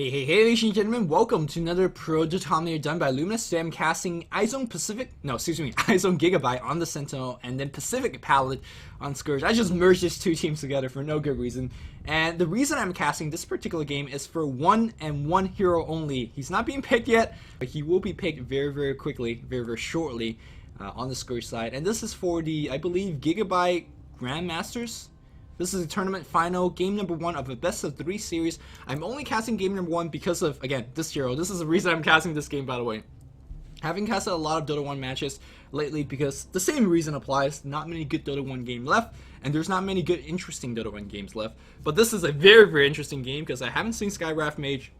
Hey, ladies and gentlemen, welcome to another Pro Dota Commentary done by Luminous. Today I'm casting iZone.Gigabyte on the Sentinel and then Pacific Palette on Scourge. I just merged these two teams together for no good reason. And the reason I'm casting this particular game is for one hero only. He's not being picked yet, but he will be picked very quickly, very shortly on the Scourge side. And this is for the, I believe, Gigabyte Grandmasters. This is the tournament final, game number 1 of a best of 3 series. I'm only casting game number 1 because of, again, this hero. This is the reason I'm casting this game, by the way. Having casted a lot of Dota 1 matches lately because the same reason applies. Not many good Dota 1 games left, and there's not many good interesting Dota 1 games left. But this is a very interesting game because I haven't seen Skywrath Mage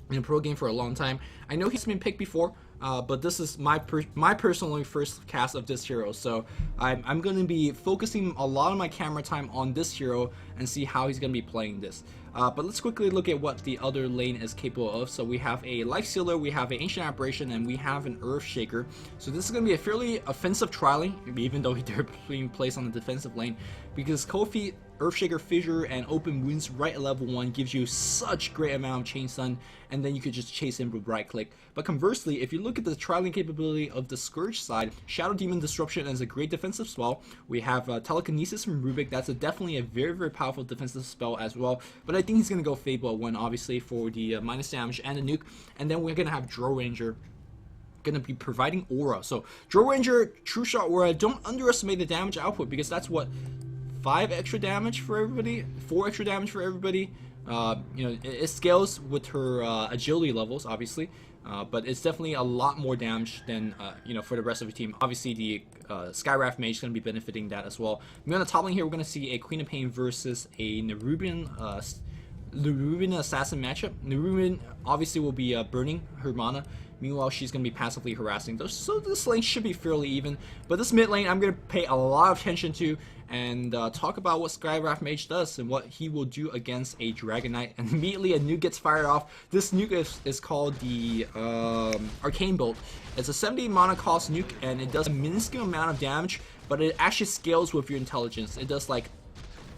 in a pro game for a long time. I know he's been picked before, but this is my personally first cast of this hero, so I'm going to be focusing a lot of my camera time on this hero and see how he's going to be playing this. But let's quickly look at what the other lane is capable of. So we have a Life Stealer, we have an Ancient Aberration, and we have an Earthshaker. So this is going to be a fairly offensive trialing, even though they're being placed on the defensive lane, because Kofi, Earthshaker, Fissure, and Open Wounds right at level 1 gives you such great amount of chain stun, and then you could just chase him with right click. But conversely, if you look at the trialing capability of the Scourge side, Shadow Demon Disruption is a great defensive spell. We have Telekinesis from Rubik. That's definitely a very powerful defensive spell as well. But I think he's going to go Fable at 1, obviously, for the minus damage and the nuke. And then we're going to have Draw Ranger going to be providing Aura. So Draw Ranger, True Shot Aura, don't underestimate the damage output, because that's what, 5 extra damage for everybody, 4 extra damage for everybody. You know, it scales with her agility levels, obviously, but it's definitely a lot more damage than you know, for the rest of the team. Obviously, the Skywrath Mage is going to be benefiting that as well. On the top lane here, we're going to see a Queen of Pain versus a Nerubian Assassin matchup. Nerubian obviously will be burning her mana. Meanwhile, she's going to be passively harassing those, so this lane should be fairly even. But this mid lane, I'm going to pay a lot of attention to and talk about what Skywrath Mage does and what he will do against a Dragon Knight. And immediately a nuke gets fired off. This nuke is called the Arcane Bolt. It's a 70 mana cost nuke, and it does a minuscule amount of damage, but it actually scales with your intelligence. It does, like,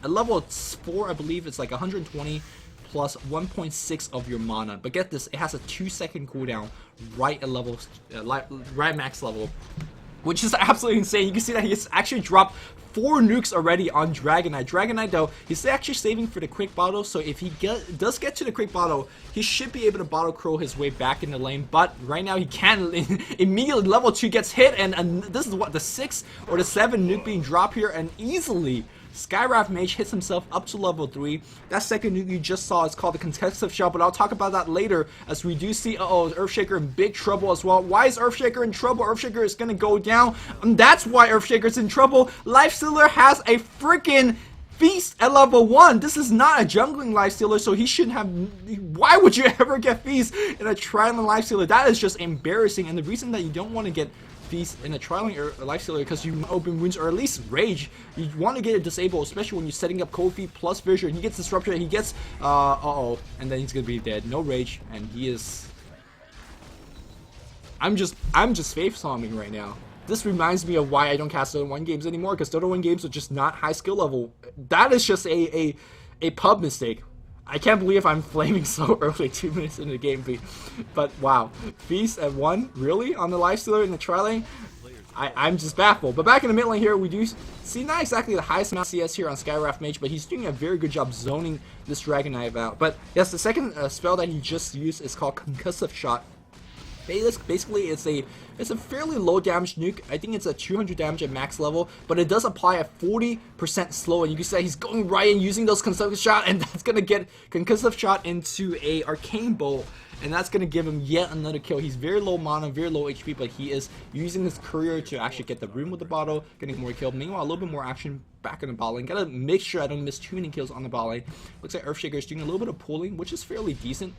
at level 4, I believe, it's like 120 plus 1.6 of your mana. But get this, it has a 2-second cooldown right at level, right max level, which is absolutely insane. You can see that he's actually dropped 4 nukes already on Dragon Knight. Dragon Knight, though, he's actually saving for the quick bottle, so if he does get to the quick bottle, he should be able to bottle crow his way back in the lane. But right now he can't. Immediately level 2 gets hit, and this is what, the 6 or the 7 nuke being dropped here, and easily Skywrath Mage hits himself up to level 3. That second nuke you just saw is called the contested shot, but I'll talk about that later, as we do see, Earthshaker in big trouble as well. Why is Earthshaker in trouble? Earthshaker is gonna go down, and that's why Earthshaker's in trouble. Lifestealer has a freaking Feast at level 1. This is not a jungling Lifestealer, so he shouldn't have. Why would you ever get Feast in a Trilane Lifestealer? That is just embarrassing, and the reason that you don't want to get Feast in a Trilane Lifestealer because you Open Wounds, or at least Rage. You want to get it disabled, especially when you're setting up Kofi plus Fissure. He gets Disruption, he gets and then he's gonna be dead. No Rage, and he is. I'm just faith bombing right now. This reminds me of why I don't cast Dota 1 games anymore, because Dota 1 games are just not high skill level. That is just a pub mistake. I can't believe I'm flaming so early, 2 minutes into the game, but wow. Feast at 1, really? On the Lifestealer in the Trilane? I'm just baffled. But back in the mid lane here, we do see not exactly the highest amount of CS here on Skywrath Mage, but he's doing a very good job zoning this Dragon Knight out. But yes, the second spell that he just used is called Concussive Shot. Basically, it's a fairly low damage nuke. I think it's a 200 damage at max level, but it does apply a 40% slow, and you can see he's going right in using those concussive shot, and that's gonna get concussive shot into a Arcane Bolt, and that's gonna give him yet another kill. He's very low mana, very low HP, but he is using his courier to actually get the room with the bottle, getting more kill. Meanwhile, a little bit more action back in the bot lane. Gotta make sure I don't miss too many kills on the bot lane. Looks like Earthshaker is doing a little bit of pulling, which is fairly decent.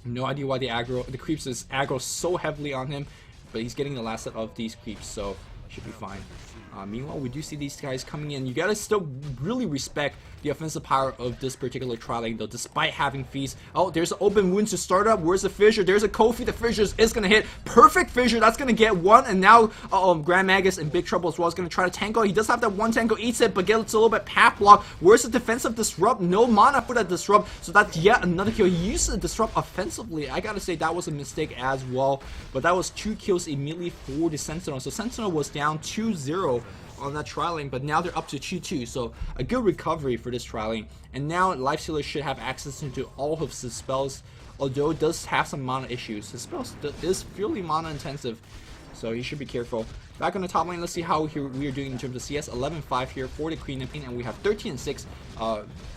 No idea why the creeps is aggro so heavily on him, but he's getting the last set of these creeps, so should be fine. Meanwhile, we do see these guys coming in. You gotta still really respect the offensive power of this particular trilane though, despite having feast. Oh, there's an open wound to start up. Where's the fissure? There's a Kofi. The fissure is gonna hit. Perfect fissure. That's gonna get one. And now Grand Magus in big trouble as well. Is gonna try to tango. He does have that one tango, eats it, but gets a little bit path block. Where's the defensive disrupt? No mana for that disrupt. So that's yet another kill. He used the disrupt offensively. I gotta say that was a mistake as well. But that was 2 kills immediately for the Sentinel. So Sentinel was down 2-0 on that trilane, but now they're up to 2-2, so a good recovery for this trilane. And now Lifestealer should have access to all of his spells, although it does have some mana issues. His spells is fairly mana intensive, so he should be careful. Back on the top lane, let's see how we are doing in terms of CS. 11-5 here for the Queen Pain, and we have 13-6.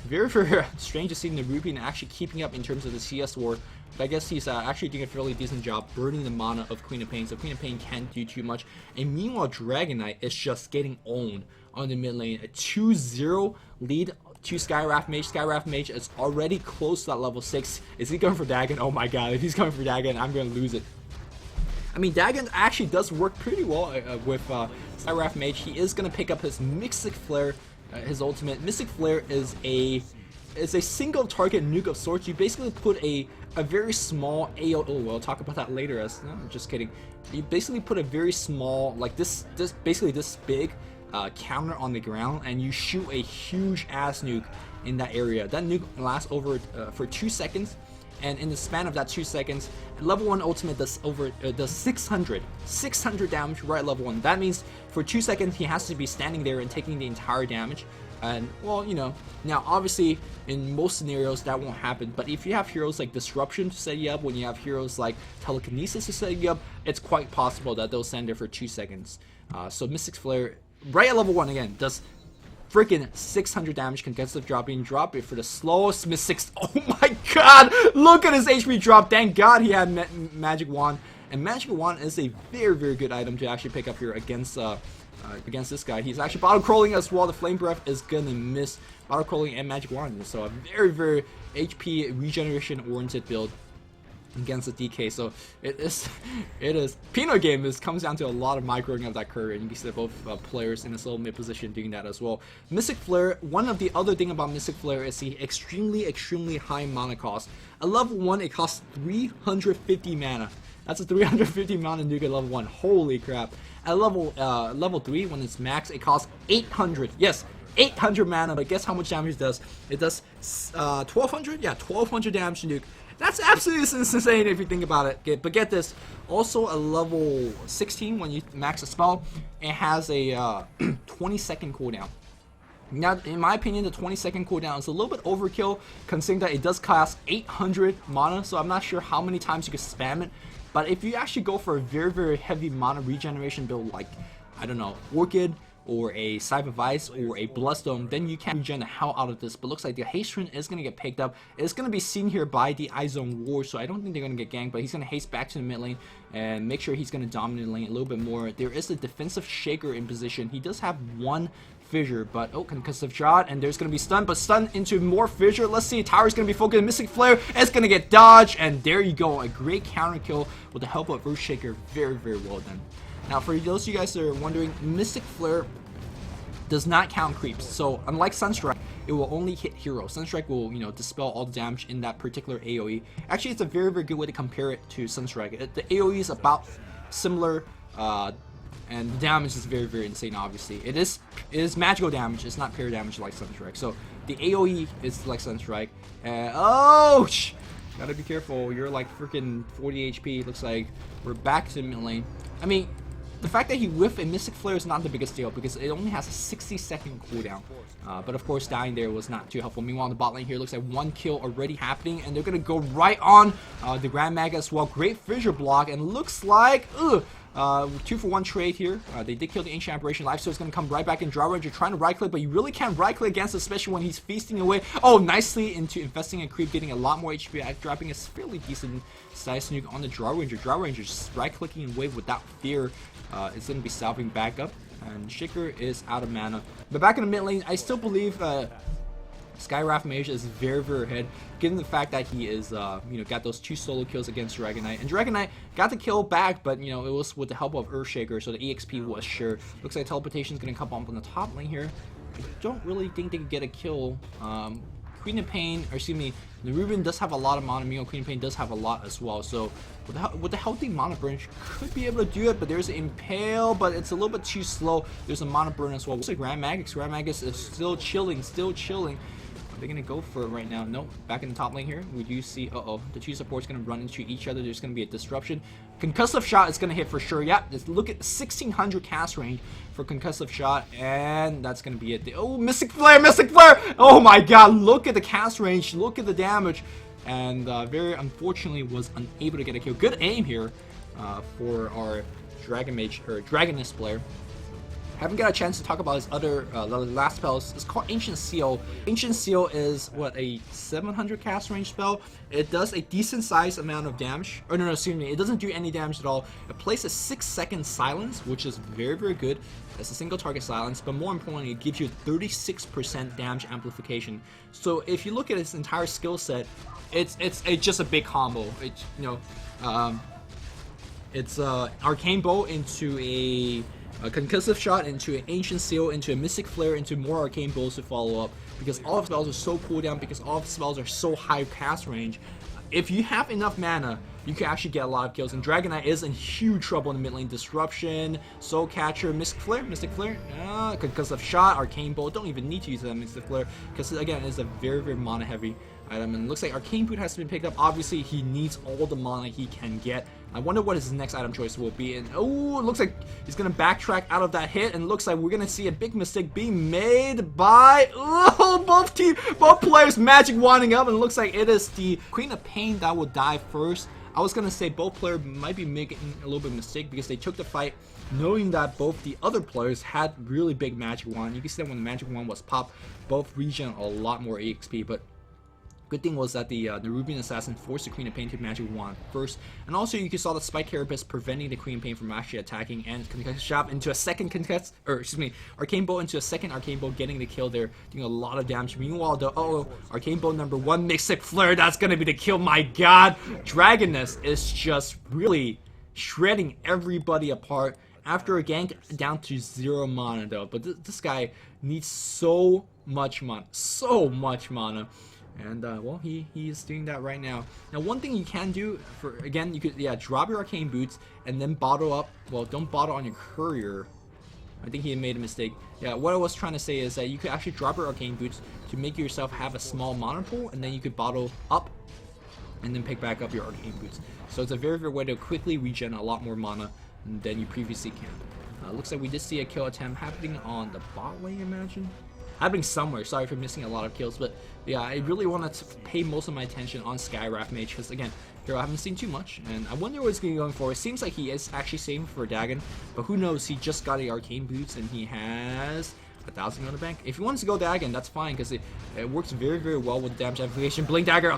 Very, very strange to see the Rubian actually keeping up in terms of the CS war. But I guess he's actually doing a fairly decent job burning the mana of Queen of Pain, so Queen of Pain can't do too much. And meanwhile, Dragon Knight is just getting owned on the mid lane. A 2-0 lead to Skywrath Mage. Skywrath Mage is already close to that level 6. Is he going for Dagon? Oh my god, if he's going for Dagon, I'm going to lose it. I mean, Dagon actually does work pretty well with Skywrath Mage. He is going to pick up his Mystic Flare, his ultimate. Mystic Flare is a single target nuke of sorts. You basically put a very small AO. Oh, we'll talk about that later. As no, just kidding. You basically put a very small, like this basically this big counter on the ground, and you shoot a huge ass nuke in that area. That nuke lasts over for 2 seconds. And in the span of that 2 seconds, level 1 ultimate does 600 damage right at level 1. That means for 2 seconds he has to be standing there and taking the entire damage. And well, you know, now obviously in most scenarios that won't happen, but if you have heroes like Disruption to set you up, when you have heroes like Telekinesis to set you up, it's quite possible that they'll stand there for 2 seconds. So Mystic Flare right at level 1 again does freaking 600 damage, concussive dropping. Drop it for the slowest Mystics. Oh my god, look at his HP drop. Thank god he had Magic Wand, and Magic Wand is a very, very good item to actually pick up here against this guy. He's actually bottle crawling as well. The Flame Breath is gonna miss bottle crawling and Magic Wand, so a very, very HP regeneration oriented build against the DK. So it is Pinoy game comes down to a lot of microing of that curve, and you can see both players in this little mid position doing that as well. Mystic Flare, one of the other thing about Mystic Flare is the extremely high mana cost. At level 1 it costs 350 mana. That's a 350 mana nuke at level 1. Holy crap. At level 3, when it's max, it costs 800. Yes, 800 mana, but guess how much damage it does? It does 1200? Yeah, 1200 damage to nuke. That's absolutely insane if you think about it. But get this, also at level 16, when you max a spell, it has a 20-second cooldown. Now, in my opinion, the 20-second cooldown is a little bit overkill, considering that it does cost 800 mana, so I'm not sure how many times you can spam it. But if you actually go for a very, very heavy mana regeneration build, like, I don't know, Orchid, or a Scythe of Ice, or a Bloodstone, then you can regen the hell out of this. But looks like the haste rune is going to get picked up. It's going to be seen here by the iZone War, so I don't think they're going to get ganked, but he's going to haste back to the mid lane and make sure he's going to dominate the lane a little bit more. There is a defensive Shaker in position. He does have one fissure, but oh, concussive shot, and there's going to be stun, but stun into more fissure. Let's see, Tower's going to be focused. Mystic Flare is going to get dodged, and there you go. A great counter kill with the help of Earthshaker. Very, very well done. Now, for those of you guys that are wondering, Mystic Flare does not count creeps. So unlike Sunstrike, it will only hit heroes. Sunstrike will, you know, dispel all the damage in that particular AoE. Actually, it's a very, very good way to compare it to Sunstrike. The AoE is about similar, and the damage is very, very insane. Obviously, it is magical damage. It's not pure damage like Sunstrike. So the AoE is like Sunstrike. Oh, gotta be careful. You're like freaking 40 HP. Looks like we're back to mid lane. I mean, the fact that he whiffed a Mystic Flare is not the biggest deal because it only has a 60-second cooldown. But of course, dying there was not too helpful. Meanwhile, on the bot lane here, looks like 1 kill already happening, and they're going to go right on the Grand Mag as well. Great fissure block, and looks like 2-for-1 trade here. They did kill the Ancient Aberration. Lifesteal is going to come right back in. Draw Ranger trying to right click, but you really can't right click against, especially when he's feasting away. Oh, nicely into investing in creep, getting a lot more HP, dropping a fairly decent size nuke on the Draw Ranger. Draw Ranger just right clicking away without fear. It's going to be salving back up, and Shaker is out of mana. But back in the mid lane, I still believe Skywrath Mage is very, very ahead, given the fact that he is, you know, got those 2 solo kills against Dragon Knight. And Dragon Knight got the kill back, but, you know, it was with the help of Earthshaker, so the EXP was sure. Looks like teleportation is going to come up on the top lane here. I don't really think they could get a kill. Queen of Pain, or excuse me, the Ruben does have a lot of mana. Meanwhile, Queen of Pain does have a lot as well. So with the healthy mana burn, could be able to do it. But there's an Impale, but it's a little bit too slow. There's a mana burn as well. Looks like Grand Magus. Grand Magus is still chilling, Are they gonna go for it right now? No. Back in the top lane here, we do see. The two supports gonna run into each other. There's gonna be a disruption. Concussive shot is gonna hit for sure. Yeah, just look at 1600 cast range for concussive shot, and that's gonna be it. Oh, Mystic Flare, Mystic Flare! Oh my God! Look at the cast range. Look at the damage, and very unfortunately was unable to get a kill. Good aim here for our Dragon Mage or Dragonist player. Haven't got a chance to talk about his other last spells. It's called Ancient Seal. Ancient Seal is what, a 700 cast range spell. It does a decent sized amount of damage. Oh no, excuse me. It doesn't do any damage at all. It places a 6-second silence, which is very, very good. It's a single target silence, but more importantly, it gives you 36% damage amplification. So if you look at its entire skill set, it's just a big combo. It's it's Arcane Bow into a Concussive Shot, into an Ancient Seal, into a Mystic Flare, into more Arcane Bows to follow up, because all of the spells are so cooldown, because all of the spells are so high cast range. If you have enough mana, you can actually get a lot of kills, and Dragon Knight is in huge trouble in the mid lane. Disruption, Soul Catcher, Mystic Flare, Concussive Shot, Arcane Bow. Don't even need to use that Mystic Flare, because again, it's a very, very mana heavy item, and it looks like Arcane Boot has been picked up. Obviously, he needs all the mana he can get. I wonder what his next item choice will be, and oh, it looks like he's gonna backtrack out of that hit, and it looks like we're gonna see a big mistake being made by both players magic winding up, and it looks like it is the Queen of Pain that will die first. I was gonna say both players might be making a little bit of mistake because they took the fight knowing that both the other players had really big magic wand. You can see that when the magic wand was popped, both regen a lot more EXP, but good thing was that the Nerubian Assassin forced the Queen of Pain to Magic Wand first, and also you saw the Spike Carapace preventing the Queen of Pain from actually attacking, and Concussive Shot into a second Arcane Bow into a second Arcane Bow, getting the kill there, doing a lot of damage. Meanwhile, the Arcane Bow number 1, Mystic Flare, that's gonna be the kill. My God, Dragoness is just really shredding everybody apart after a gank down to 0 mana though. But this guy needs so much mana. And well, he is doing that right now. Now, one thing you can do for, again, you could drop your Arcane Boots and then bottle up. Well, don't bottle on your Courier. I think he made a mistake. Yeah, what I was trying to say is that you could actually drop your Arcane Boots to make yourself have a small mana pool, and then you could bottle up and then pick back up your Arcane Boots. So it's a very, very way to quickly regen a lot more mana than you previously can. Looks like we did see a kill attempt happening on the bot lane, imagine. Happening somewhere. Sorry for missing a lot of kills, but yeah, I really wanted to pay most of my attention on Skywrath Mage, because again, here I haven't seen too much, and I wonder what's going to be going for. It seems like he is actually saving for a Dagon, but who knows? He just got the Arcane Boots, and he has 1,000 on the bank. If he wants to go Dagon, that's fine, because it works very, very well with the damage amplification. Blink Dagger,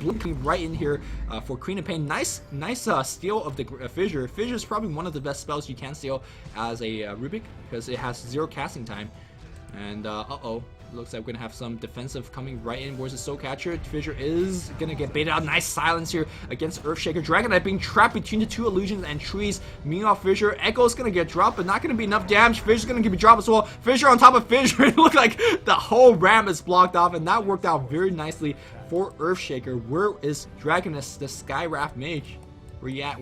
blinking right in here for Queen of Pain. Nice steal of the Fissure. Fissure is probably one of the best spells you can steal as a Rubik, because it has 0 casting time. And looks like we're gonna have some defensive coming right in. Where's the Soul Catcher? Fissure is gonna get baited out. Nice silence here against Earthshaker. Dragon Knight being trapped between the 2 illusions and trees. Meanwhile, Fissure, Echo's gonna get dropped, but not gonna be enough damage. Fissure's gonna get dropped as well. Fissure on top of Fissure. It looked like the whole ramp is blocked off, and that worked out very nicely for Earthshaker. Where is Dragoness, the Skywrath Mage? Where you at?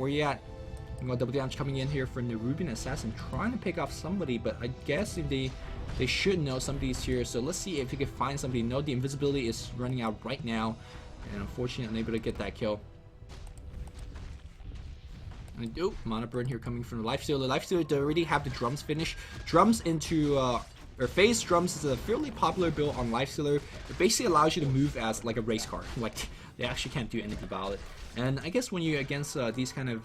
You know, double damage coming in here for Nerubian Assassin, trying to pick off somebody, but I guess if they should know somebody's here, so let's see if we can find somebody. No, the invisibility is running out right now, and unfortunately unable to get that kill. And mana burn here coming from the Lifestealer. The Lifestealer already have the drums finished. Drums into phase drums is a fairly popular build on Lifestealer. It basically allows you to move as like a race car. Like, they actually can't do anything about it. And I guess when you're against these kind of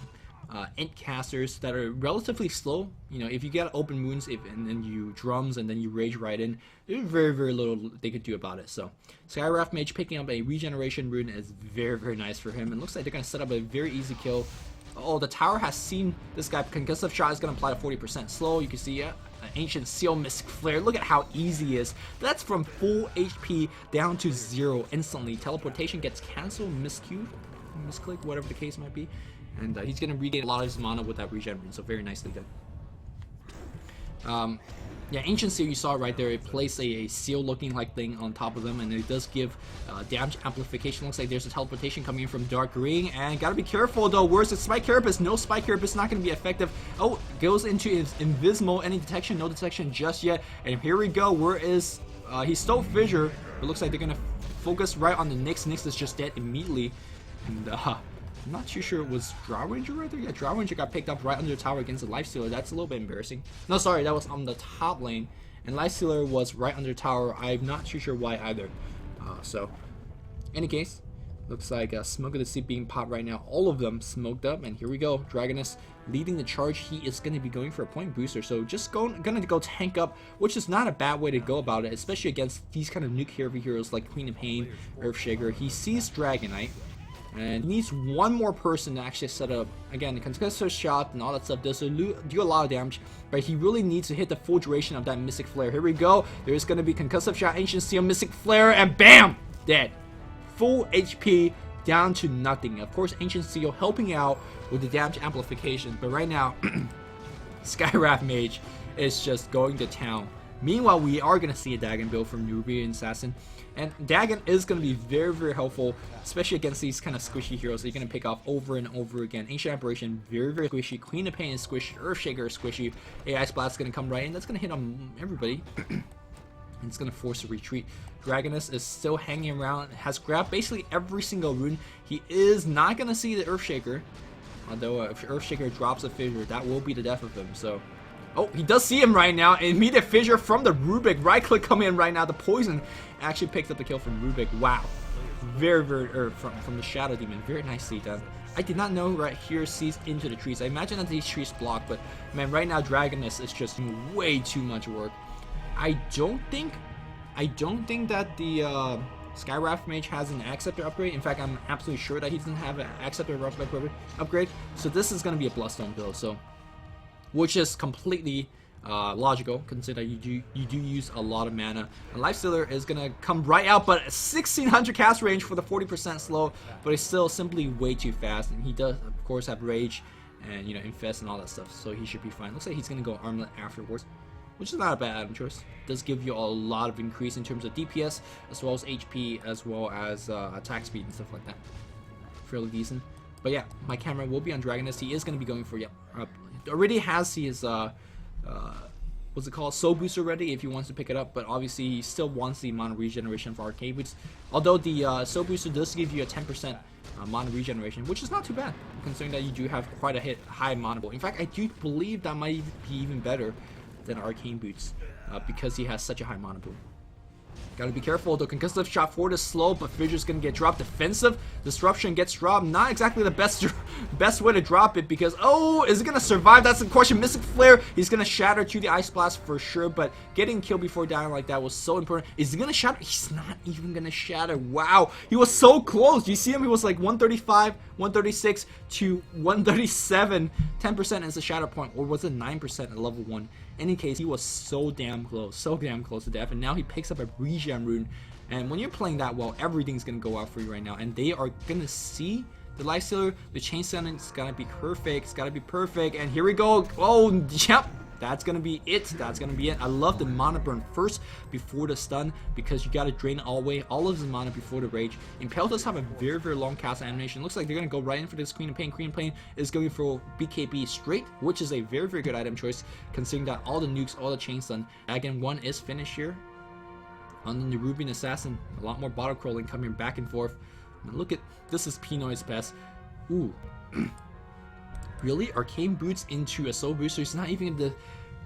int casters that are relatively slow, you know, if you get open wounds and then you drums and then you rage right in, there's very, very little they could do about it. So Skywrath Mage picking up a regeneration rune is very, very nice for him, and looks like they're going to set up a very easy kill. Oh, the tower has seen this guy. Concussive Shot is going to apply to 40% slow. You can see an Ancient Seal, Mystic Flare. Look at how easy it is. That's from full HP down to 0 instantly. Teleportation gets cancelled, misclick, whatever the case might be. And he's going to regain a lot of his mana with that regen rune, so very nicely done. Yeah, Ancient Seal, you saw right there, it placed a seal looking like thing on top of them, and it does give damage amplification. Looks like there's a teleportation coming in from Dark Green, and gotta be careful though. Where's the Spike Carapace? No Spike Carapace, not gonna be effective. Oh, goes into his Invisible, any detection, no detection just yet. And here we go, where is, he stole Fissure, but looks like they're gonna focus right on the Nyx. Nyx is just dead immediately, and I'm not too sure it was Drow Ranger right there. Yeah, Drow Ranger got picked up right under the tower against the Lifestealer. That's a little bit embarrassing. No, sorry, that was on the top lane. And Lifestealer was right under the tower. I'm not too sure why either. So, any case, looks like Smoke of the Sea being popped right now. All of them smoked up. And here we go. Dragoness leading the charge. He is going to be going for a point booster. So, just going to go tank up, which is not a bad way to go about it, especially against these kind of nuke heavy heroes like Queen of Pain, Earthshaker. He sees Dragonite. And he needs one more person to actually set up, again, the concussive shot and all that stuff does do a lot of damage, but he really needs to hit the full duration of that Mystic Flare. Here we go, there's going to be concussive shot, Ancient Seal, Mystic Flare, and BAM! Dead. Full HP down to nothing. Of course, Ancient Seal helping out with the damage amplification, but right now, Skywrath Mage is just going to town. Meanwhile, we are going to see a Dagon build from Nubian Assassin. And Dagon is going to be very, very helpful, especially against these kind of squishy heroes that you're going to pick off over and over again. Ancient Aberration, very, very squishy. Queen of Pain is squishy. Earthshaker is squishy. AI Splat's going to come right in. That's going to hit on everybody. And it's going to force a retreat. Dragoness is still hanging around. Has grabbed basically every single rune. He is not going to see the Earthshaker. Although if Earthshaker drops a Fissure, that will be the death of him. So, oh, he does see him right now. Immediate Fissure from the Rubik. Right click coming in right now. The poison actually picked up the kill from Rubik. Wow. Very, very, from the Shadow Demon. Very nicely done. I did not know right here sees into the trees. I imagine that these trees block, but man, right now Dragoness is just doing way too much work. I don't think that the Skywrath Mage has an Acceptor upgrade. In fact, I'm absolutely sure that he doesn't have an Acceptor upgrade. So this is going to be a Bloodstone build. So, which is completely logical, considering you do use a lot of mana. And Lifestealer is gonna come right out, but 1600 cast range for the 40% slow, but it's still simply way too fast. And he does, of course, have Rage and Infest and all that stuff, so he should be fine. Looks like he's gonna go Armlet afterwards, which is not a bad item choice. Does give you a lot of increase in terms of DPS, as well as HP, as well as attack speed and stuff like that. Fairly decent. But yeah, my camera will be on Dragoness. He is gonna be going for already has his what's it called, Soul Booster ready if he wants to pick it up, but obviously he still wants the mana regeneration for Arcade Boots. Although the Soul Booster does give you a 10% mana regeneration, which is not too bad considering that you do have quite a high mana pool. In fact, I do believe that might be even better than Arcane Boots because he has such a high mana pool. Gotta be careful. The concussive shot forward is slow, but Fissure's gonna get dropped. Defensive disruption gets dropped. Not exactly the best way to drop it because, oh, is it gonna survive? That's the question. Mystic Flare, he's gonna shatter to the Ice Blast for sure, but getting killed before dying like that was so important. Is he gonna shatter? He's not even gonna shatter. Wow, he was so close. You see him? He was like 135, 136 to 137. 10% is the shatter point, or was it 9% at level 1? In any case, he was so damn close to death, and now he picks up a regen rune. And when you're playing that well, everything's gonna go out for you right now, and they are gonna see the Lifestealer. The chain sending is gonna be perfect. It's gotta be perfect. And here we go. Oh, yep. That's gonna be it. That's gonna be it. I love the mana burn first before the stun because you gotta drain all of his mana before the rage. Impale does have a very, very long cast animation. Looks like they're gonna go right in for this Queen of Pain. Queen of Pain is going for BKB straight, which is a very, very good item choice considering that all the nukes, all the chain stun. Again, one is finished here on the Nubian Assassin. A lot more bottle crawling coming back and forth. And look at this is Pinoy's best. Ooh. Really? Arcane Boots into a Soul Booster. He's not even the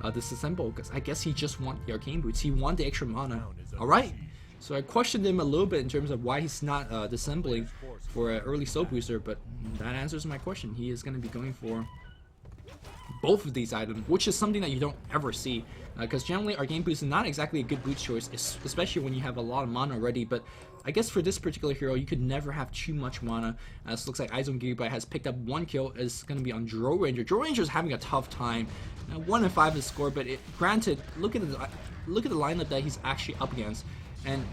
disassemble because I guess he just want the Arcane Boots. He want the extra mana. Alright. So I questioned him a little bit in terms of why he's not disassembling for an early Soul Booster, but that answers my question. He is going to be going for both of these items, which is something that you don't ever see because generally Arcane Boots is not exactly a good boots choice, especially when you have a lot of mana already, but I guess for this particular hero, you could never have too much mana. This looks like iZone.Gigabyte has picked up one kill. It's going to be on Drow Ranger. Drow Ranger is having a tough time. 1 in 5 is score, but granted, look at the lineup that he's actually up against, and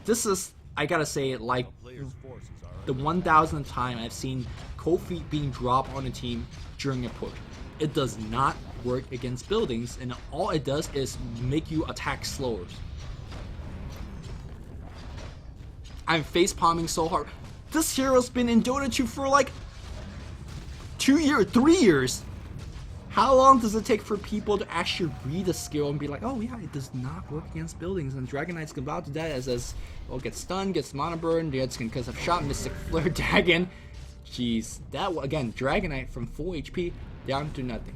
this is, I gotta say, like the 1,000th time I've seen Kofi being dropped on a team during a push. It does not work against buildings, and all it does is make you attack slower. I'm face palming so hard. This hero's been in Dota 2 for like 2 years, 3 years. How long does it take for people to actually read the skill and be like, oh yeah, it does not work against buildings? And Dragon Knight's about to die as well, gets stunned, gets mana burn, gets concussive shot, Mystic Flare, Dagon. Jeez, that again, Dragon Knight from full HP down to nothing.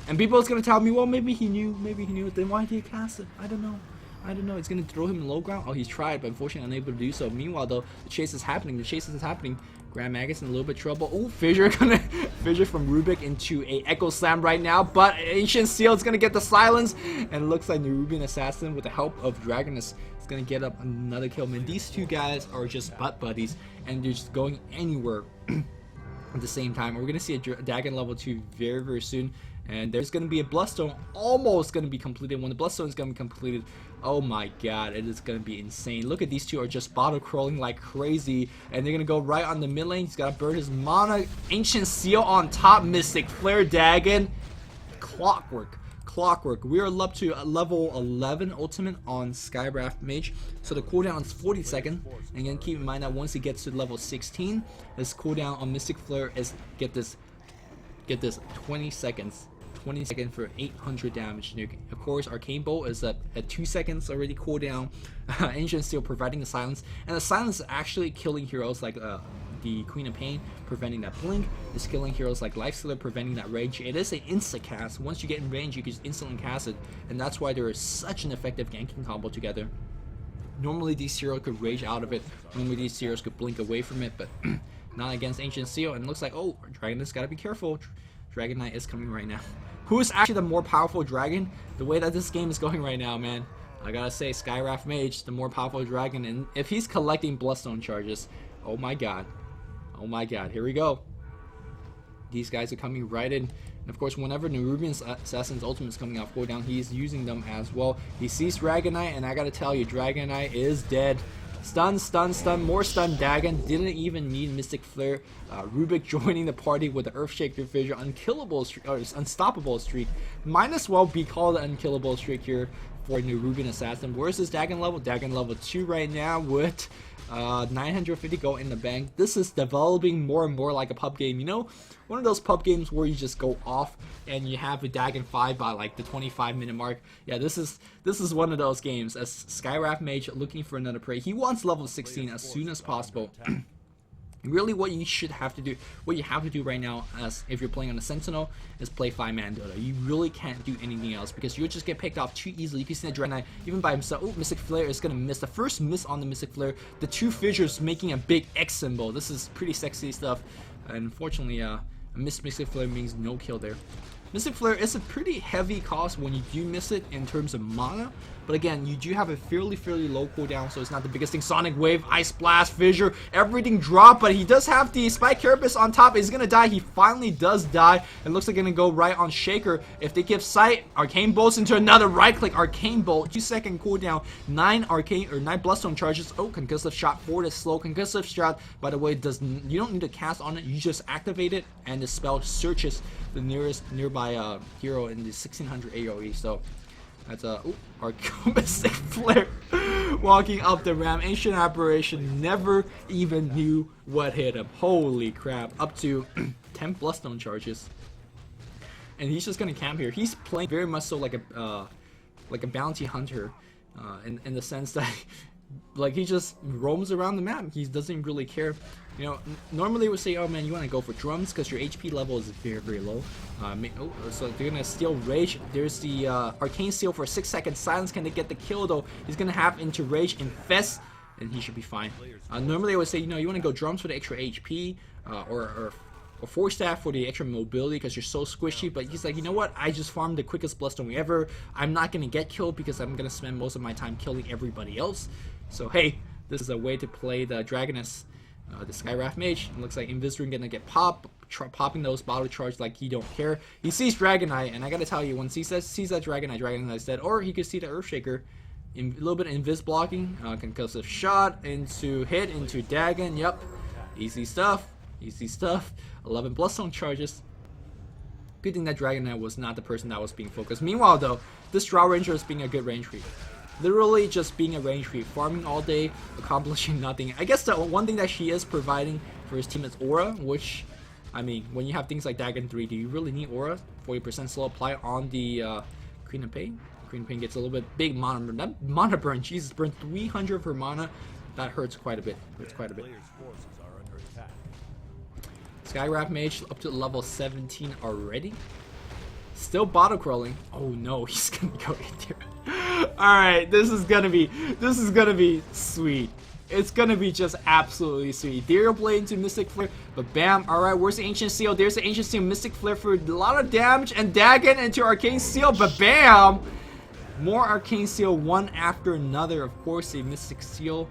And people's gonna tell me, well, maybe he knew, then why did he cast it? I don't know. It's gonna throw him in low ground. Oh, he's tried, but unfortunately unable to do so. Meanwhile, though, the chase is happening. Grand Magus in a little bit of trouble. Oh, Fissure Fissure from Rubik into a Echo Slam right now, but Ancient Seal is gonna get the silence, and it looks like Nerubian Assassin with the help of Dragonus is gonna get up another kill. Man, these two guys are just butt buddies, and they're just going anywhere at the same time. We're gonna see a Dagon level 2 very, very soon. And there's going to be a bloodstone almost going to be completed. When the bloodstone is going to be completed, oh my god, it is going to be insane. Look at these two are just bottle crawling like crazy. And they're going to go right on the mid lane. He's got to burn his mana. Ancient Seal on top. Mystic Flare, Dagon. Clockwork. We are up to level 11 ultimate on Skywrath Mage. So the cooldown is 40 seconds. And again, keep in mind that once he gets to level 16, his cooldown on Mystic Flare is, get this, 20 seconds. 20 seconds for 800 damage. Of course, Arcane Bolt is at 2 seconds already cooldown. Ancient Steel providing the silence, and the silence is actually killing heroes like the Queen of Pain, preventing that blink. It's killing heroes like Lifestealer, preventing that rage. It is an insta cast. Once you get in range, you can just instantly cast it, and that's why there is such an effective ganking combo together. Normally these heroes could rage out of it. Normally these heroes could blink away from it, but not against Ancient Seal. And it looks like, oh, Dragon's gotta be careful. Dragon Knight is coming right now. Who is actually the more powerful dragon? The way that this game is going right now, man, I gotta say, Skywrath Mage, the more powerful dragon. And if he's collecting bloodstone charges, oh my god, here we go. These guys are coming right in. And of course, whenever Nerubian Assassin's ultimate is coming off cooldown, he's using them as well. He sees Dragon Knight, and I gotta tell you, Dragon Knight is dead. Stun, more stun. Dagon didn't even need Mystic Flare. Rubik joining the party with the Earthshaker Fissure, unstoppable streak. Might as well be called an unkillable streak here for Nerubian Assassin. Where's his Dagon level? Dagon level 2 right now with 950 gold in the bank. This is developing more and more like a pub game. You know, one of those pub games where you just go off and you have a Dagon 5 by like the 25-minute mark. Yeah, this is one of those games. As Skywrath Mage looking for another prey, he wants level 16 as soon as possible. Really, what you have to do right now, as if you're playing on a Sentinel, is play 5-man Dota. You really can't do anything else because you'll just get picked off too easily. You can see the Dragon Knight even by himself. Oh, Mystic Flare is gonna miss. The first miss on the Mystic Flare. The two fissures making a big X symbol. This is pretty sexy stuff. And unfortunately, a missed Mystic Flare means no kill there. Mystic Flare is a pretty heavy cost when you do miss it in terms of mana, but again, you do have a fairly low cooldown, so it's not the biggest thing. Sonic Wave, Ice Blast, Fissure, everything dropped, but he does have the Spike Carapace on top. He's gonna die. He finally does die. It looks like gonna go right on Shaker. If they give sight, Arcane Bolts into another right click. Arcane Bolt, 2-second cooldown, 9 Bloodstone charges. Oh, concussive shot for the slow concussive shot. By the way, you don't need to cast on it. You just activate it, and the spell searches the nearby hero in the 1600 AoE. So that's our Mystic Flare walking up the ramp. Ancient Aberration never even knew what hit him. Holy crap! Up to 10 Bloodstone charges, and he's just gonna camp here. He's playing very much so like a bounty hunter, in the sense that like he just roams around the map. He doesn't really care. You know, normally we would say, oh man, you want to go for drums because your HP level is very low. So they're gonna steal Rage. There's the Arcane Seal for 6 seconds. Silence, can they get the kill though? He's gonna have into Rage, Infest, and he should be fine. Normally I would say, you know, you want to go drums for the extra HP, or Force Staff for the extra mobility because you're so squishy. But he's like, you know what? I just farmed the quickest Bloodstone ever. I'm not gonna get killed because I'm gonna spend most of my time killing everybody else. So hey, this is a way to play the Dragoness. The Skywrath Mage. It looks like Invisring gonna get popping those bottle charge like he don't care. He sees Dragon Knight, and I gotta tell you, once he sees that Dragon Knight's dead. Or he could see the Earthshaker. A little bit of invis blocking, concussive shot into Dagon. Yep, easy stuff. 11 Bloodstone charges. Good thing that Dragon Knight was not the person that was being focused. Meanwhile though, this Drow Ranger is being a good range creep. Literally just being a range creep, farming all day, accomplishing nothing. I guess the one thing that she is providing for his team is aura, which, I mean, when you have things like Dagon 3, do you really need aura? 40% slow apply on the Queen of Pain. Queen of Pain gets a little bit big mana burn. That mana burn, Jesus, burn 300 of her mana. That hurts quite a bit. Hurts quite a bit. Skywrath Mage up to level 17 already. Still bottle crawling. Oh no, he's gonna go in there. Alright, this is gonna be sweet. It's gonna be just absolutely sweet. Ethereal Blade into Mystic Flare, but bam. Alright, where's the Ancient Seal? There's the Ancient Seal. Mystic Flare for a lot of damage, and Dagon into Arcane Seal, but bam! More Arcane Seal, one after another. Of course, a Mystic Seal.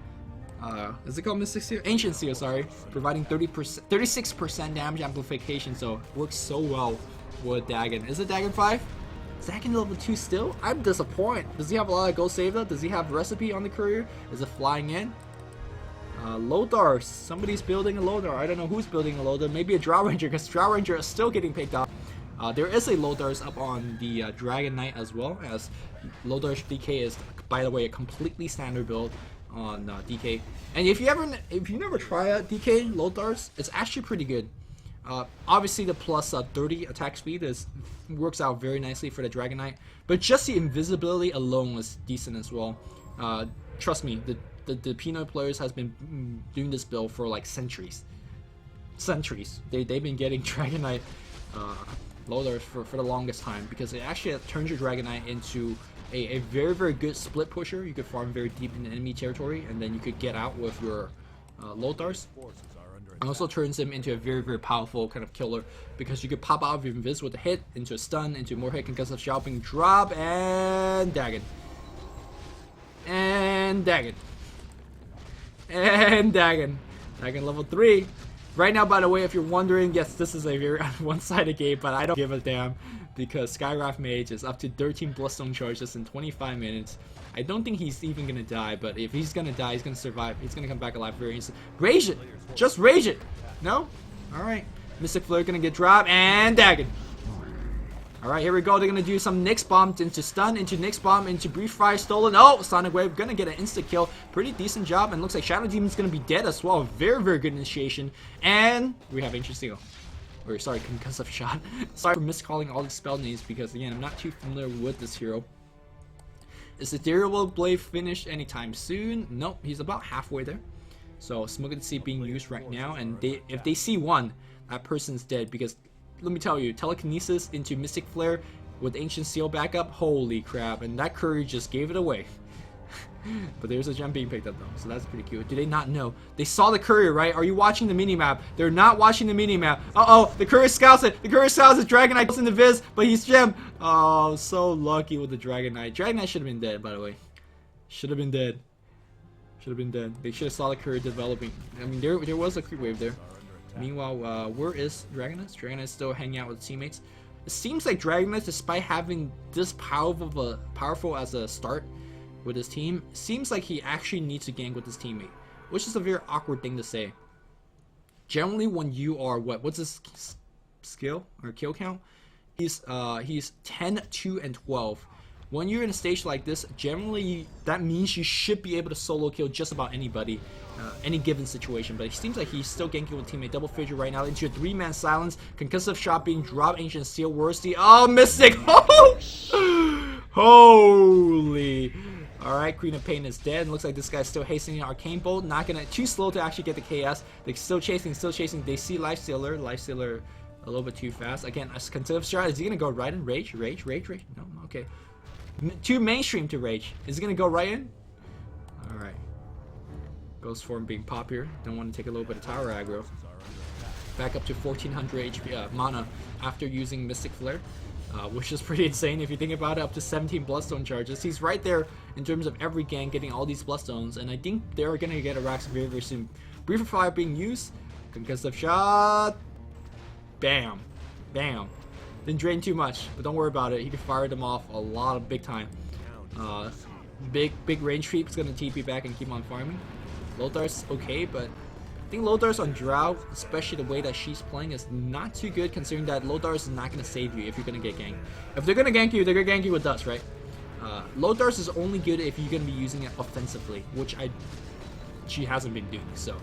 Is it called Mystic Seal? Ancient Seal, sorry. Providing 36% damage amplification, so works so well with Dagon. Is it Dagon 5? Is Dagon level 2 still? I'm disappointed. Does he have a lot of Go Save though? Does he have Recipe on the courier? Is it flying in? Lodar. Somebody's building a Lodar. I don't know who's building a Lodar. Maybe a Drow Ranger, because Drow Ranger is still getting picked up. There is a Lodar's up on the Dragon Knight as well, as Lodar's DK is, by the way, a completely standard build on DK. And if you never try out DK Lodar's, it's actually pretty good. Obviously the plus 30 attack speed works out very nicely for the Dragon Knight, but just the invisibility alone was decent as well. Trust me, the pinoy players has been doing this build for like centuries. They've been getting Dragon Knight Loaders for the longest time, because it actually turns your Dragon Knight into a very, very good split pusher. You could farm very deep in the enemy territory, and then you could get out with your Lodars. And also turns him into a very, very powerful kind of killer, because you could pop out of your invis with a hit, into a stun, into more hit, concussive shopping, drop, and Dagon. And Dagon. And Dagon. Dagon level 3. Right now, by the way, if you're wondering, yes, this is a very one-sided game, but I don't give a damn, because Skywrath Mage is up to 13 bloodstone charges in 25 minutes. I don't think he's even gonna die, but if he's gonna die, he's gonna survive. He's gonna come back alive very instantly. Rage it! Just rage it! No? Alright. Mystic Flare gonna get dropped, and Dagon. Alright, here we go. They're gonna do some Nyx Bomb into stun, into Nyx Bomb, into Brief Fire stolen. Oh, Sonic Wave gonna get an insta kill. Pretty decent job, and looks like Shadow Demon's gonna be dead as well. Very, very good initiation. And we have Ancient Seal. Or sorry, Concussive Shot. Sorry for miscalling all the spell names, because again, I'm not too familiar with this hero. Is the Ethereal Blade finished anytime soon? Nope, he's about halfway there. So Smoke and Sea being used right now, and if they see one, that person's dead, because let me tell you, Telekinesis into Mystic Flare with Ancient Seal backup, holy crap, and that courier just gave it away. But there's a gem being picked up though, so that's pretty cute. Do they not know? They saw the courier, right? Are you watching the minimap? They're not watching the minimap. Uh-oh, the courier scouts it. The courier scouts it. Dragon Knight goes in the viz, but he's gem. Oh, so lucky with the Dragon Knight. Dragon Knight should have been dead, by the way. Should have been dead. Should have been dead. They should have saw the courier developing. I mean, there was a creep wave there. Meanwhile, where is Dragon Knight? Dragon Knight's still hanging out with teammates. It seems like Dragon Knight, despite having this powerful as a start with his team, seems like he actually needs to gank with his teammate, which is a very awkward thing to say. Generally, when you are what's his skill or kill count? He's 10, 2, and 12. When you're in a stage like this, generally that means you should be able to solo kill just about anybody, any given situation. But it seems like he's still ganking with teammate. Double figure right now into a 3-man silence. Concussive shot being dropped. Ancient Seal. Where's the Mystic? Holy! Alright, Queen of Pain is dead. And looks like this guy's still hastening Arcane Bolt. Not gonna too slow to actually get the KS. They're still chasing. They see Lifestealer. Lifestealer a little bit too fast. Again, a concussive shot. Is he gonna go right in? Rage? No, okay. Too mainstream to rage. Is it gonna go right in? Alright. Ghost form being pop here. Don't want to take a little bit of tower aggro. Back up to 1400 HP mana after using Mystic Flare. Which is pretty insane if you think about it. Up to 17 bloodstone charges. He's right there in terms of every gang getting all these bloodstones, and I think they're gonna get a Rax very, very soon. Briefer Fire being used. Concussive shot. Bam. Bam. Didn't drain too much, but don't worry about it. He can fire them off a lot of big time. Big range creep is gonna TP back and keep on farming. Lotar's okay, but I think low darts on Drow, especially the way that she's playing, is not too good, considering that low darts is not going to save you if you're going to get ganked. If they're going to gank you, they're going to gank you with dust, right? Low darts is only good if you're going to be using it offensively, which she hasn't been doing, so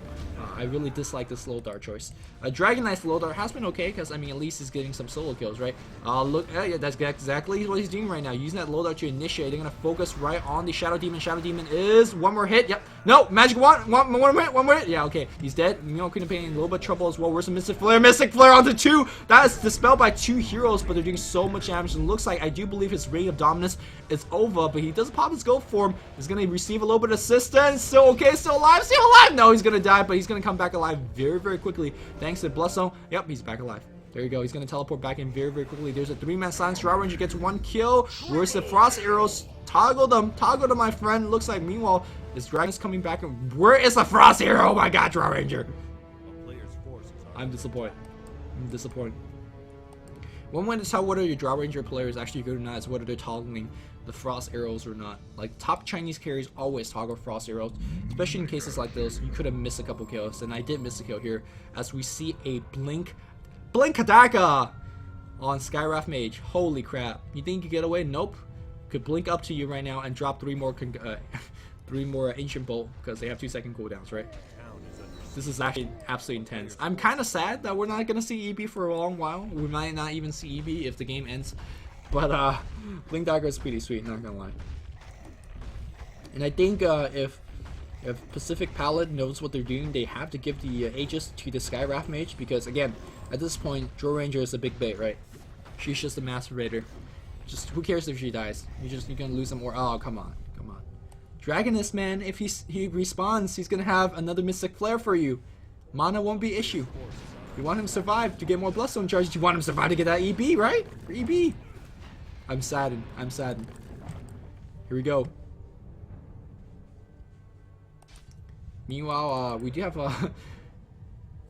I really dislike this low dart choice. Dragon Knight's low dart has been okay, because I mean at least he's getting some solo kills, right? Look, yeah, that's exactly what he's doing right now, using that low dart to initiate. They're gonna focus right on the Shadow Demon. Shadow Demon is one more hit. Yep. No, magic wand. One more hit. Yeah, okay, he's dead. You know, Queen of Pain in a little bit of trouble as well. Where's the Mystic Flare? Mystic Flare onto 2. That is dispelled by 2 heroes, but they're doing so much damage. It looks like, I do believe his reign of dominance is over, but he does pop his gold form. He's gonna receive a little bit of assistance. Still okay, still alive, still alive. No, he's gonna die, but he's gonna come back alive very, very quickly thanks to bloodstone. Yep, he's back alive. There you go. He's gonna teleport back in very, very quickly. There's a 3-man silence. Drow Ranger gets 1 kill. Where's the frost arrows? Toggle them, my friend. Looks like meanwhile this dragon's coming back. And where is the frost arrow? Oh my god, Drow Ranger. I'm disappointed. I'm disappointed. One way to tell whether your Drow Ranger player is actually good or not is whether they're toggling the frost arrows or not. Like, top Chinese carries always toggle frost arrows, especially in cases like this. You could have missed a couple kills, and I did miss a kill here as we see a blink Hadaka on Skywrath Mage. Holy crap. You think you get away? Nope. Could blink up to you right now and drop 3 more Ancient Bolt, because they have 2-second cooldowns, right? This is actually absolutely intense. I'm kind of sad that we're not going to see EB for a long while. We might not even see EB if the game ends. But Blink Dagger is pretty sweet, not gonna lie. And I think if Pacific Palette knows what they're doing, they have to give the Aegis to the Skywrath Mage, because again, at this point, Drow Ranger is a big bait, right? She's just a Master Raider. Just who cares if she dies? You're gonna lose them, or oh, come on. Dragonist, man, if he respawns, he's gonna have another Mystic Flare for you. Mana won't be issue. You want him to survive to get more bloodstone charges. You want him to survive to get that EB, right? For EB. I'm saddened. I'm saddened. Here we go. Meanwhile, we do have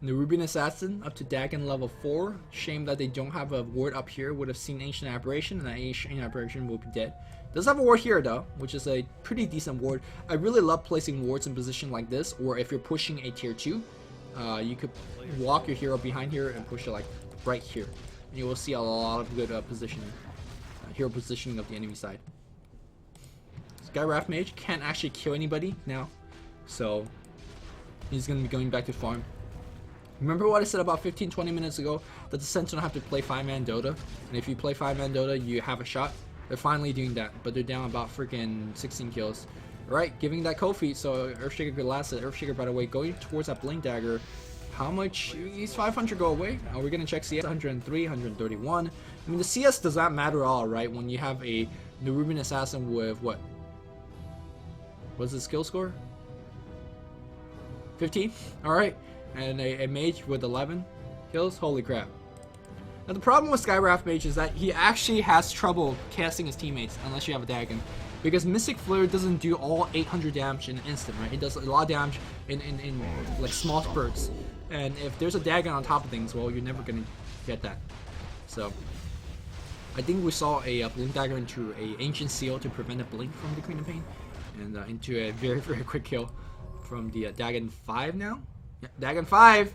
the Ruben Assassin up to Dagon level 4. Shame that they don't have a ward up here. Would have seen Ancient Aberration, and that Ancient Aberration will be dead. Does have a ward here though, which is a pretty decent ward. I really love placing wards in position like this, or if you're pushing a tier 2, you could walk your hero behind here and push it like right here. And you will see a lot of good positioning. Hero positioning of the enemy side. Skywrath Mage can't actually kill anybody now, so he's going to be going back to farm. Remember what I said about 15-20 minutes ago, that the Sentinel have to play 5-man Dota, and if you play 5-man Dota, you have a shot? They're finally doing that, but they're down about freaking 16 kills. Right, giving that cold feet, so Earthshaker could last it. Earthshaker, by the way, going towards that Blink Dagger. How much? These 500 go away? Are we gonna check CS? 103, 131. I mean, the CS does not matter at all, right? When you have a Ruben Assassin with what? What's the skill score? 15? Alright. And a Mage with 11 kills? Holy crap. Now, the problem with Skywrath Mage is that he actually has trouble casting his teammates unless you have a Dagon. Because Mystic Flare doesn't do all 800 damage in an instant, right? It does a lot of damage in like small spurts. And if there's a Dagon on top of things, well, you're never gonna get that. So, I think we saw a Blink Dagger into a Ancient Seal to prevent a Blink from the Queen of Pain. And into a very, very quick kill from the Dagon 5 now. Yeah, Dagon 5!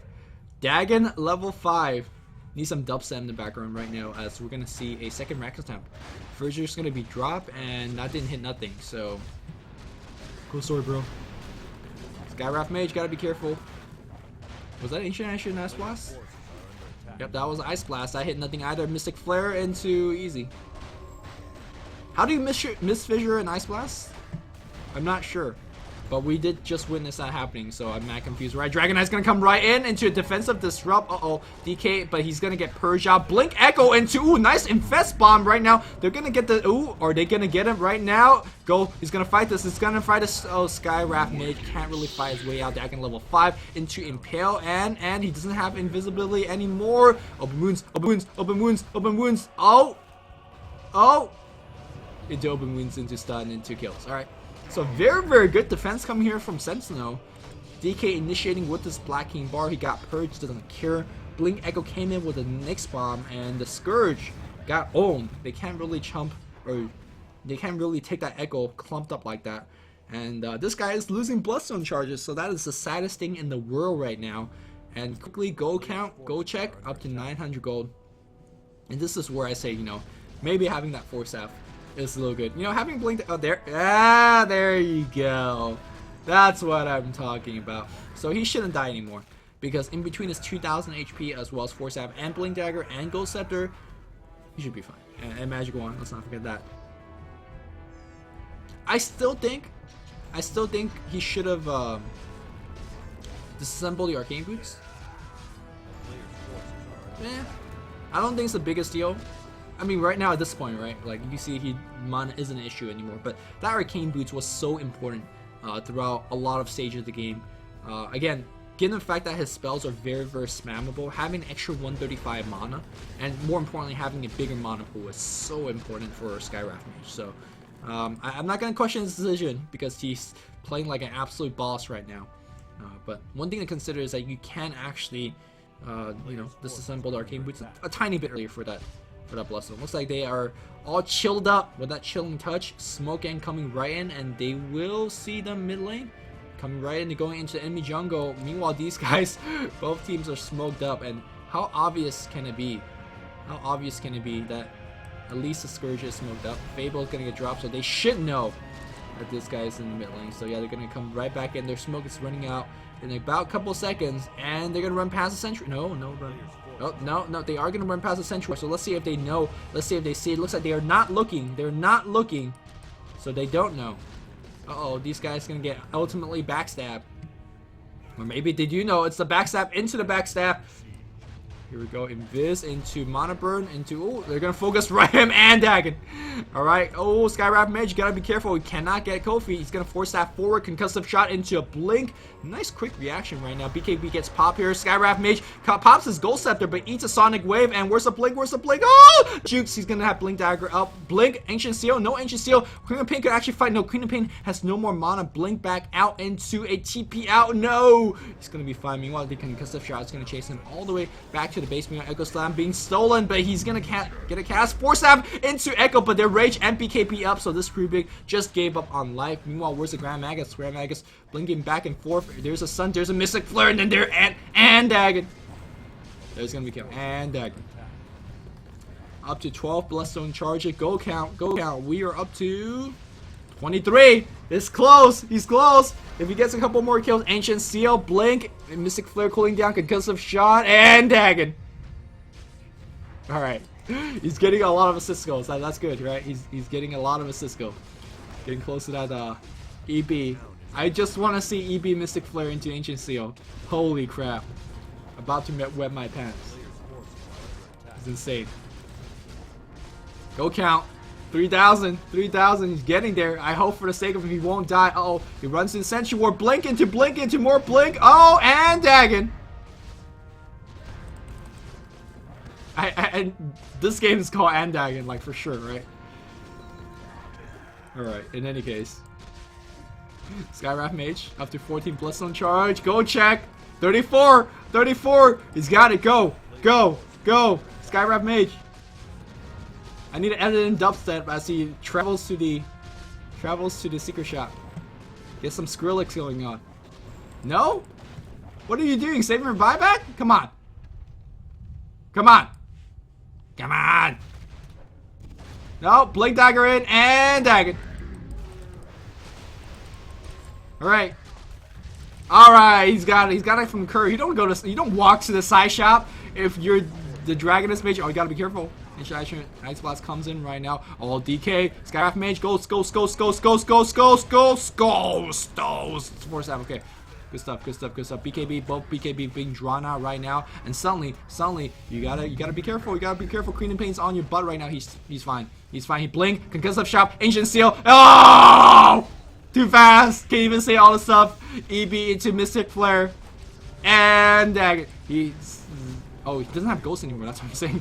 Dagon level 5. Need some dubstep in the background right now, as we're gonna see a second Rax attempt. First is gonna be drop, and that didn't hit nothing, so cool story, bro. Skywrath Mage, gotta be careful. Was that Ancient Ice Blast? Yep, that was Ice Blast. I hit nothing either. Mystic Flare into easy. How do you miss Fissure and Ice Blast? I'm not sure. But we did just witness that happening, so I'm not confused. Right, Dragon Knight's gonna come right in into a defensive disrupt. Uh-oh, DK, but he's gonna get purged out. Blink Echo into, ooh, nice Infest Bomb right now. They're gonna get the, ooh, are they gonna get him right now? Go, he's gonna fight this. He's gonna fight this. Oh, Skywrath Mage can't really fight his way out. Dagon level 5 into Impale, and he doesn't have invisibility anymore. Open wounds, open wounds, open wounds, open wounds. Oh, into open wounds, into stun, into kills. All right. So very, very good defense coming here from Sentinel. DK initiating with this Black King bar. He got purged, doesn't care. Blink Echo came in with a Nyx bomb, and the Scourge got owned. They can't really chump, or they can't really take that Echo clumped up like that. And this guy is losing bloodstone charges, so that is the saddest thing in the world right now. And quickly, gold count, gold check, up to 900 gold. And this is where I say, you know, maybe having that force F is a little good. You know, having blinked, oh, there, there you go. That's what I'm talking about. So he shouldn't die anymore, because in between his 2000 HP as well as force F and blink dagger and gold scepter, he should be fine. And magic wand, let's not forget that. I still think he should have disassembled the arcane boots. I don't think it's the biggest deal. I mean, right now at this point, right, like you see, mana isn't an issue anymore. But that arcane boots was so important throughout a lot of stages of the game. Again, given the fact that his spells are very, very spammable, having an extra 135 mana, and more importantly, having a bigger mana pool is so important for Skywrath Mage. So I'm not gonna question his decision, because he's playing like an absolute boss right now. But one thing to consider is that you can actually, you know, disassemble the arcane boots a tiny bit earlier for that bloodstone. Looks like they are all chilled up with that chilling touch. Smoke gang coming right in, and they will see them mid lane coming right into going into the enemy jungle. Meanwhile, these guys, both teams are smoked up, and how obvious can it be? How obvious can it be that at least the Scourge is smoked up? Fable is gonna get dropped, so they should know that this guy is in the mid lane. So yeah, they're gonna come right back in. Their smoke is running out in about a couple seconds, and they're gonna run past the sentry. No, run. Oh, no, they are gonna run past the sentry. So let's see if they know. Let's see if they see. It looks like they are not looking. They're not looking, so they don't know. Uh-oh, these guys gonna get ultimately backstab. Or maybe they do know. It's the backstab into the backstab. Here we go, Invis into Mana Burn, into, oh, they're gonna focus right him and Dagon. Alright, oh, Skywrath Mage, you gotta be careful, he cannot get Kofi. He's gonna force that forward, concussive shot into a blink. Nice quick reaction right now. BKB gets pop here. Skywrath Mage pops his gold scepter, but eats a sonic wave. And where's the blink? Where's the blink? Oh! Jukes, he's gonna have blink dagger up. Blink, ancient seal, no ancient seal. Queen of Pain could actually fight. No, Queen of Pain has no more mana. Blink back out into a TP out. No! He's gonna be fine. Meanwhile, the concussive shot is gonna chase him all the way back to the base. Meanwhile, Echo Slam being stolen, but he's gonna get a cast. Force Stab into Echo, but their Rage and BKB up, so this Rubik just gave up on life. Meanwhile, where's the Grand Magus? Grand Magus blinking back and forth. There's a Sun, there's a Mystic Flare, and then there and Dagon. There's gonna be kill and Dagon. Up to 12 Bloodstone charge it. Go count, go count. We are up to 23. It's close. He's close. If he gets a couple more kills, Ancient Seal, Blink, and Mystic Flare cooling down, concussive shot, and Dagon. Alright. He's getting a lot of assist goals. That's good, right? He's getting a lot of assist goals. Getting close to that EB. I just want to see EB Mystic Flare into Ancient Seal. Holy crap. About to wet my pants. It's insane. Go count. 3,000. 3,000. He's getting there. I hope for the sake of it he won't die. Uh oh. He runs in Sentry Ward. Blink into more blink. Oh, and Dagon. And this game is called Andagon, like for sure, right? Alright, in any case. Skywrath Mage, up to 14 Bloodstone charge. Go check! 34! 34! He's got it, go! Go! Go! Skywrath Mage! I need to edit in dubstep as he travels to the secret shop. Get some Skrillex going on. No? What are you doing? Saving your buyback? Come on. Come on. Come on! No, Blink Dagger in and Dagon. Alright. Alright, he's got it from Curry. You don't walk to the side shop if you're the Dragoness Mage. Oh, you gotta be careful. Ice Blast comes in right now. Oh, DK. Skywrath Mage. Go. Force out. Okay. Good stuff. BKB, both BKB being drawn out right now, and suddenly, you gotta be careful. You gotta be careful. Queen of Pain's on your butt right now. He's fine. He's fine. He blink, concussive shot, ancient seal. Oh, too fast. Can't even say all the stuff. EB into Mystic Flare, and he doesn't have ghost anymore. That's what I'm saying.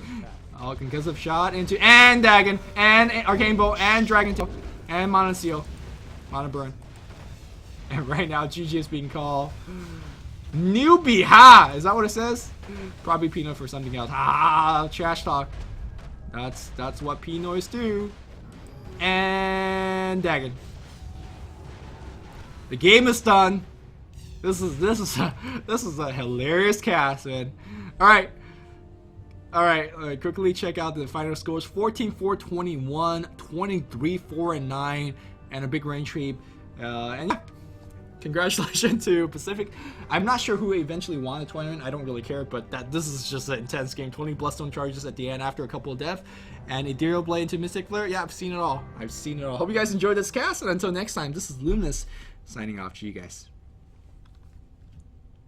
Oh, concussive shot into and Dagon and Arcane Bow and Dragon Tail and Mana Seal, Mana Burn. And right now, GG is being called newbie. Ha! Is that what it says? Probably Pinoy for something else. Ah, trash talk. That's what Pinoys do. And Dagon. The game is done. This is a hilarious cast, man. All right. Quickly check out the final scores: 14-4-21, 23-4-9, and a big rain sweep. And yeah, congratulations to Pacific. I'm not sure who eventually won the tournament. I don't really care, but this is just an intense game. 20 bloodstone charges at the end after a couple of deaths, and Ethereal Blade into Mystic Flare. Yeah, I've seen it all. Hope you guys enjoyed this cast, and until next time, this is Luminous signing off to you guys.